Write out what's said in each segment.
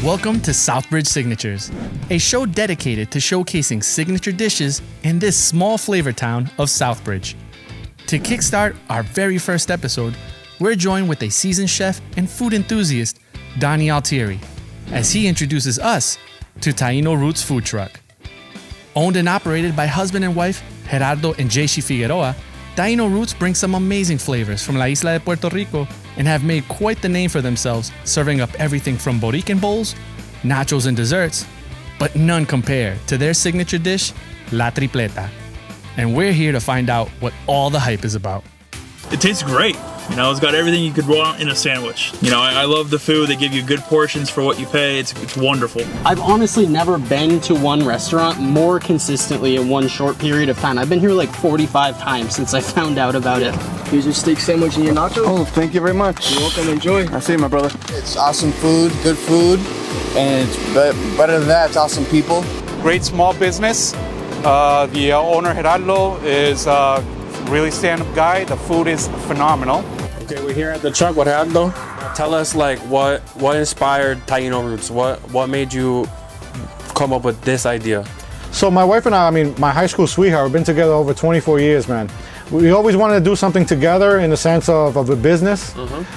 Welcome to Southbridge Signatures, a show dedicated to showcasing signature dishes in this small flavor town of Southbridge. To kickstart our very first episode, we're joined with a seasoned chef and food enthusiast, Donnie Altiery, as he introduces us to Taino Roots Food Truck. Owned and operated by husband and wife Geraldo and Yechi Figueroa, Taino Roots brings some amazing flavors from la isla de Puerto Rico and have made quite the name for themselves, serving up everything from Boriken bowls, Nachos and Desserts, but none compare to their signature dish, la Tripleta. And we're here to find out what all the hype is about. It tastes great. You know, it's got everything you could want in a sandwich. You know, I love the food. They give you good portions for what you pay. It's wonderful. I've honestly never been to one restaurant more consistently in one short period of time. I've been here like 45 times since I found out about it. Here's your steak sandwich and your nachos. Oh, thank you very much. You're welcome, enjoy. I see you, my brother. It's awesome food, good food, and it's better than that, it's awesome people. Great small business. The owner, Geraldo, is a really stand-up guy. The food is phenomenal. Okay, we're here at the truck with Geraldo. Tell us, like, what inspired Taino Roots? What made you come up with this idea? So my wife and I mean, my high school sweetheart, we've been together over 24 years, man. We always wanted to do something together in the sense of a business.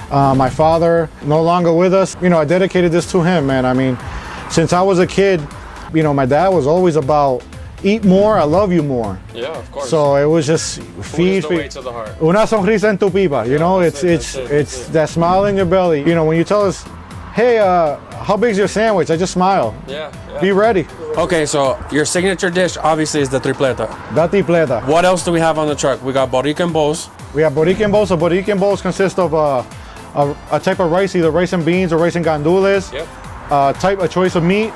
My father, no longer with us. You know, I dedicated this to him, man. I mean, since I was a kid, you know, my dad was always about eat more, I love you more. Yeah, of course. So it was just feed. The way to the heart. Una sonrisa en tu pipa, you know, it's that smile in your belly. You know, when you tell us, hey, how big's your sandwich? I just smile. Yeah. Be ready. Okay, so your signature dish obviously is the tripleta. Da tripleta. What else do we have on the truck? We got Boriken bowls. We have Boriken bowls. So Boriken bowls consist of a type of rice, either rice and beans or rice and gandules. Yep. A choice of meat,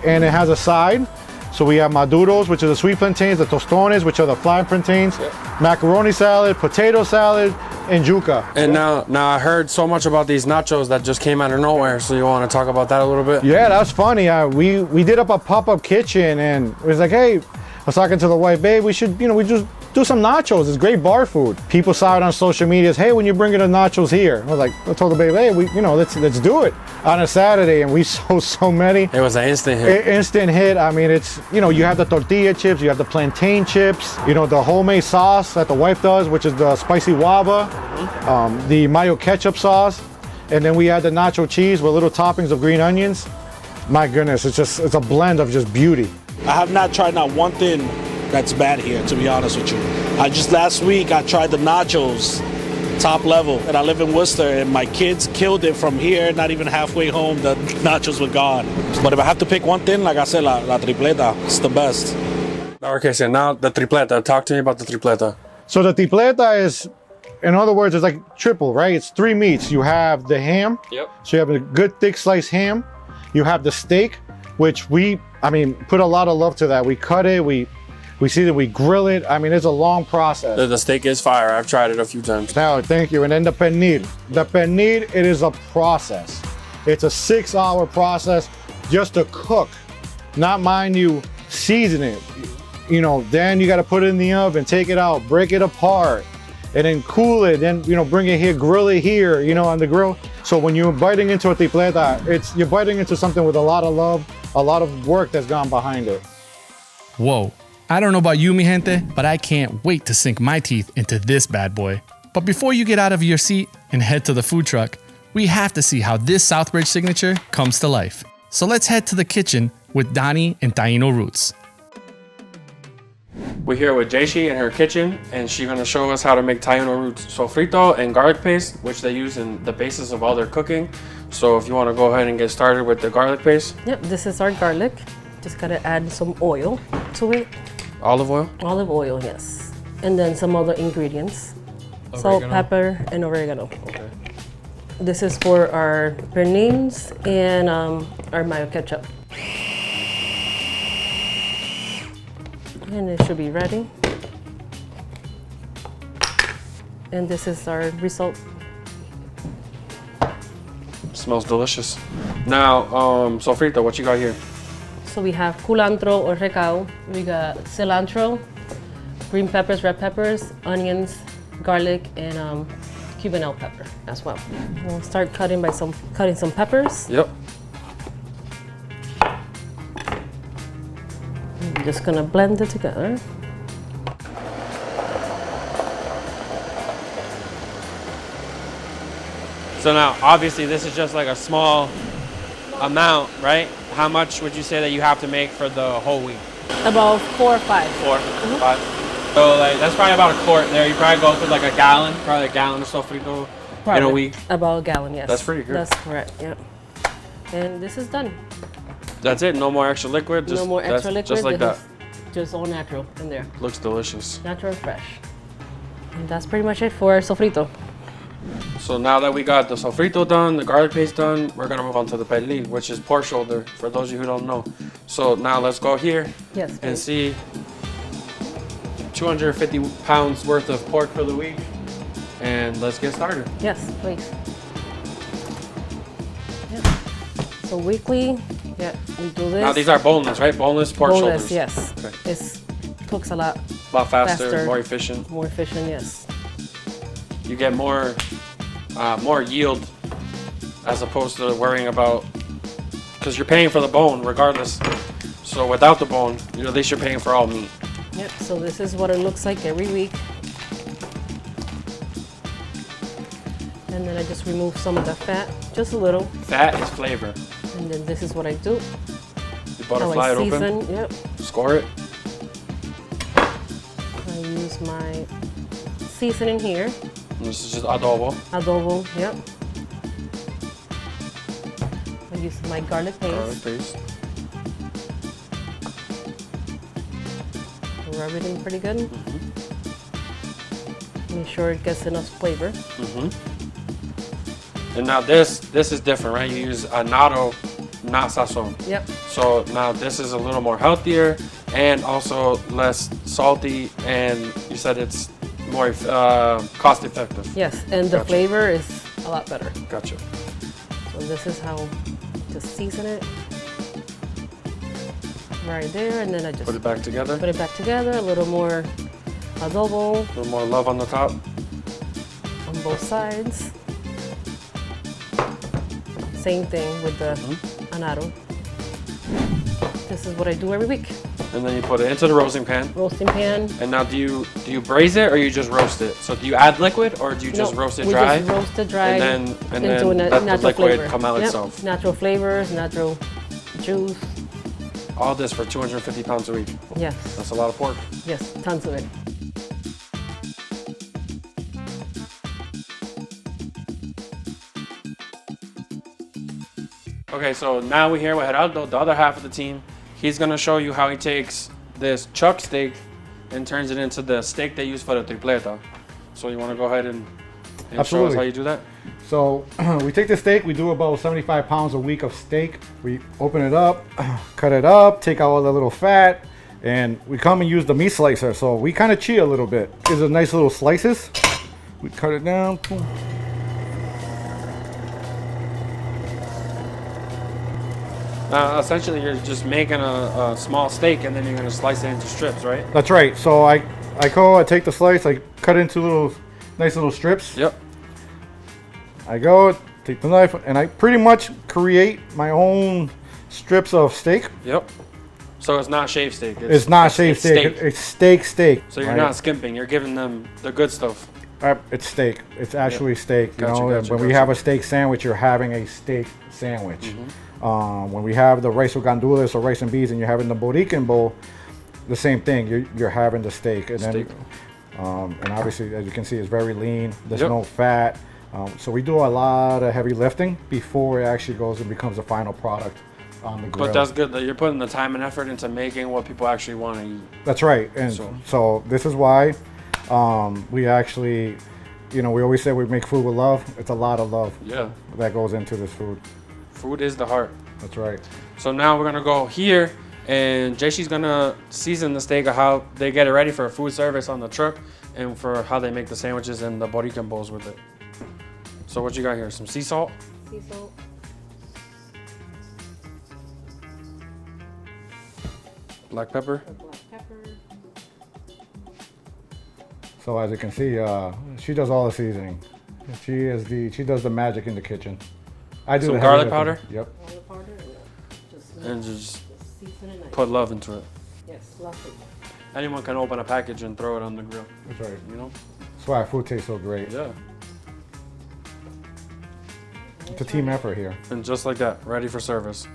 and it has a side. So we have maduros, which are the sweet plantains, the tostones, which are the fried plantains, macaroni salad, potato salad, and yuca. And now I heard so much about these nachos that just came out of nowhere. So you want to talk about that a little bit? Yeah, that's funny. We did up a pop-up kitchen, and it was like, hey, I was talking to the wife, babe, we should, you know, we just do some nachos. It's great bar food. People saw it on social media as, hey, when you bring in the nachos here. I told the babe, hey, let's do it on a Saturday, and we sold so many. It was an instant hit. Instant hit. I mean, it's, you know, you have the tortilla chips, you have the plantain chips, you know, the homemade sauce that the wife does, which is the spicy waba, the mayo ketchup sauce, and then we add the nacho cheese with little toppings of green onions. My goodness, it's a blend of just beauty. I have not tried not one thing that's bad here, to be honest with you. Last week I tried the nachos, top level, and I live in Worcester, and my kids killed it from here, not even halfway home, the nachos were gone. But if I have to pick one thing, like I said, la tripleta, it's the best. Okay, so now the tripleta. Talk to me about the tripleta. So the tripleta is, in other words, it's like triple, right? It's 3 meats. You have the ham. Yep. So you have a good thick sliced ham. You have the steak, which we put a lot of love to that. We cut it, we see that we grill it. I mean, it's a long process. The steak is fire. I've tried it a few times. Now, thank you. And then the pernil. The pernil, it is a process. It's a 6-hour process just to cook. Not mind you, season it. You know, then you got to put it in the oven, take it out, break it apart, and then cool it. Then, you know, bring it here, grill it here, you know, on the grill. So when you're biting into a tripleta, you're biting into something with a lot of love, a lot of work that's gone behind it. Whoa. I don't know about you, mi gente, but I can't wait to sink my teeth into this bad boy. But before you get out of your seat and head to the food truck, we have to see how this Southbridge signature comes to life. So let's head to the kitchen with Donnie and Taino Roots. We're here with Yechi in her kitchen, and she's gonna show us how to make Taino Roots sofrito and garlic paste, which they use in the basis of all their cooking. So if you wanna go ahead and get started with the garlic paste. Yep, this is our garlic. Just gotta add some oil to it. Olive oil? Olive oil, yes. And then some other ingredients. Salt, pepper, and oregano. Okay. This is for our pernils and our mayo ketchup. And it should be ready. And this is our result. Smells delicious. Now, sofrito, what you got here? So we have culantro or recao, we got cilantro, green peppers, red peppers, onions, garlic, and Cuban bell pepper as well. We'll start cutting some peppers. Yep. I'm just gonna blend it together. So now, obviously, this is just like a small amount, right? How much would you say that you have to make for the whole week? About 4 or 5. 4, 5. So like that's probably about a quart there. You probably go through like a gallon, probably a gallon of sofrito in a week. About a gallon, yes. That's pretty good. That's correct, yeah. And this is done. That's it. No more extra liquid. Just, no more extra liquid. Just like that. Just all natural in there. Looks delicious. Natural and fresh. And that's pretty much it for sofrito. So now that we got the sofrito done, the garlic paste done, we're gonna move on to the pernil, which is pork shoulder, for those of you who don't know. So now let's go here and see 250 pounds worth of pork for the week. And let's get started. Yes, please. Yeah. So weekly, yeah, we do this. Now these are boneless, right? Boneless pork boneless, shoulders. Yes. Okay. It cooks a lot. A lot faster, more efficient. More efficient, yes. You get more yield as opposed to worrying about, because you're paying for the bone regardless. So without the bone, at least you're paying for all meat. Yep, so this is what it looks like every week. And then I just remove some of the fat, just a little. Fat is flavor. And then this is what I do. You butterfly it open. Yep. Score it. I use my seasoning here. And this is just adobo. Adobo, yep. I use my garlic paste. Garlic paste. Rub it in pretty good. Make sure it gets enough flavor. And now this is different, right? You use annatto, not sazon. Yep. So now this is a little more healthier and also less salty, and you said it's more cost effective. Yes, and the flavor is a lot better. Gotcha. So this is how to season it. Right there, and then I just put it back together. Put it back together, a little more adobo. A little more love on the top. On both sides. Same thing with the annatto. This is what I do every week. And then you put it into the roasting pan. Roasting pan. And now do you braise it or you just roast it? So do you add liquid or do you just roast it dry? We just roast it dry. And then let the liquid flavor. come out itself. Natural flavors, natural juice. All this for 250 pounds a week. Yes. That's a lot of pork. Yes, tons of it. Okay, so now we're here with Geraldo, the other half of the team. He's gonna show you how he takes this chuck steak and turns it into the steak they use for the tripleta. So you wanna go ahead and show us how you do that? So we take the steak, we do about 75 pounds a week of steak. We open it up, cut it up, take out all the little fat, and we come and use the meat slicer. So we kind of cheat a little bit. Gives us nice little slices. We cut it down. Boom. Essentially, you're just making a small steak and then you're gonna slice it into strips, right? That's right. So I take the slice, I cut it into nice little strips. Yep. I go, take the knife, and I pretty much create my own strips of steak. Yep. So it's not shaved steak. It's not shaved steak. It's steak. So you're not skimping. You're giving them the good stuff. It's steak. It's actually steak. Gotcha. When we have a steak sandwich, you're having a steak sandwich. When we have the rice with gandules or rice and beans, and you're having the Boriken bowl, the same thing. You're having the steak, and then and obviously, as you can see, it's very lean. There's no fat. So we do a lot of heavy lifting before it actually goes and becomes the final product on the grill. But that's good that you're putting the time and effort into making what people actually want to eat. That's right. And so this is why we actually, we always say we make food with love. It's a lot of love that goes into this food. Food is the heart. That's right. So now we're going to go here, and Yechi's going to season the steak of how they get it ready for food service on the truck and for how they make the sandwiches and the Boriken bowls with it. So what you got here? Some sea salt? Sea salt. Black pepper? Black pepper. So as you can see, she does all the seasoning. She does the magic in the kitchen. I do some the garlic powder? Yep. Garlic powder and just put love into it. Yes, lovely. Anyone can open a package and throw it on the grill. That's right. You know? That's why our food tastes so great. Yeah. It's a team effort here. And just like that, ready for service.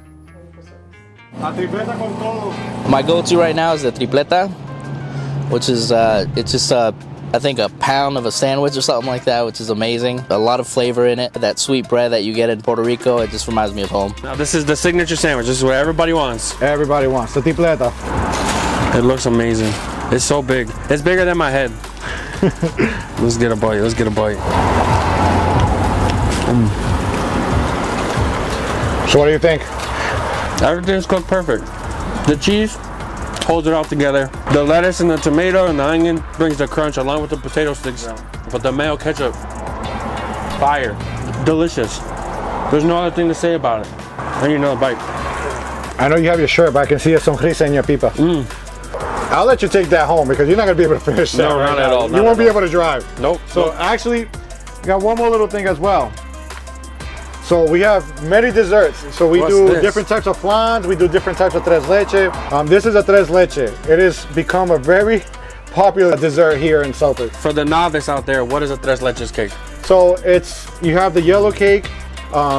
My go-to right now is the tripleta, which is it's just I think a pound of a sandwich or something like that, which is amazing. A lot of flavor in it. That sweet bread that you get in Puerto Rico, it just reminds me of home. Now this is the signature sandwich. This is what everybody wants. Everybody wants the tripleta. It looks amazing. It's so big. It's bigger than my head. Let's get a bite. Let's get a bite. So what do you think? Everything's cooked perfect. The cheese holds it all together. The lettuce and the tomato and the onion brings the crunch along with the potato sticks. But the mayo ketchup, fire, delicious. There's no other thing to say about it. I need another bite. I know you have your shirt, but I can see a sonrisa in your pipa. I'll let you take that home because you're not gonna be able to finish that. No, right not now. at all. You won't be able to drive. Nope. So actually, we got one more little thing as well. So we have many desserts. So we do different types of flans. We do different types of tres leche. This is a tres leche. It has become a very popular dessert here in Southbridge. For the novice out there, what is a tres leches cake? So you have the yellow cake,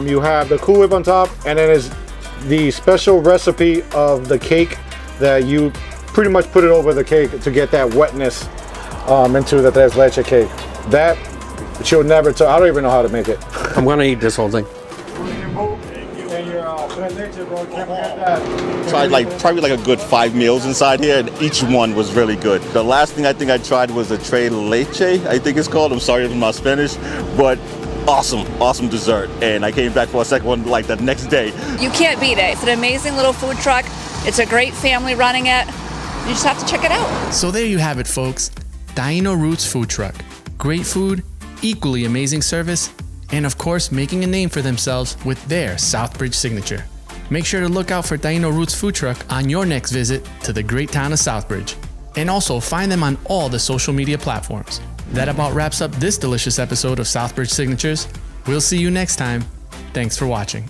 you have the Cool Whip on top, and then is the special recipe of the cake that you pretty much put it over the cake to get that wetness into the tres leche cake. That she'll never tell. I don't even know how to make it. I'm gonna eat this whole thing. Tried probably like a good 5 meals inside here, and each one was really good. The last thing I think I tried was a tres leche, I think it's called. I'm sorry for my Spanish, but awesome dessert. And I came back for a second one like the next day. You can't beat it. It's an amazing little food truck. It's a great family running it. You just have to check it out. So there you have it, folks. Taino Roots Food Truck. Great food, equally amazing service, and of course making a name for themselves with their Southbridge signature. Make sure to look out for Taino Roots Food Truck on your next visit to the great town of Southbridge. And also find them on all the social media platforms. That about wraps up this delicious episode of Southbridge Signatures. We'll see you next time. Thanks for watching.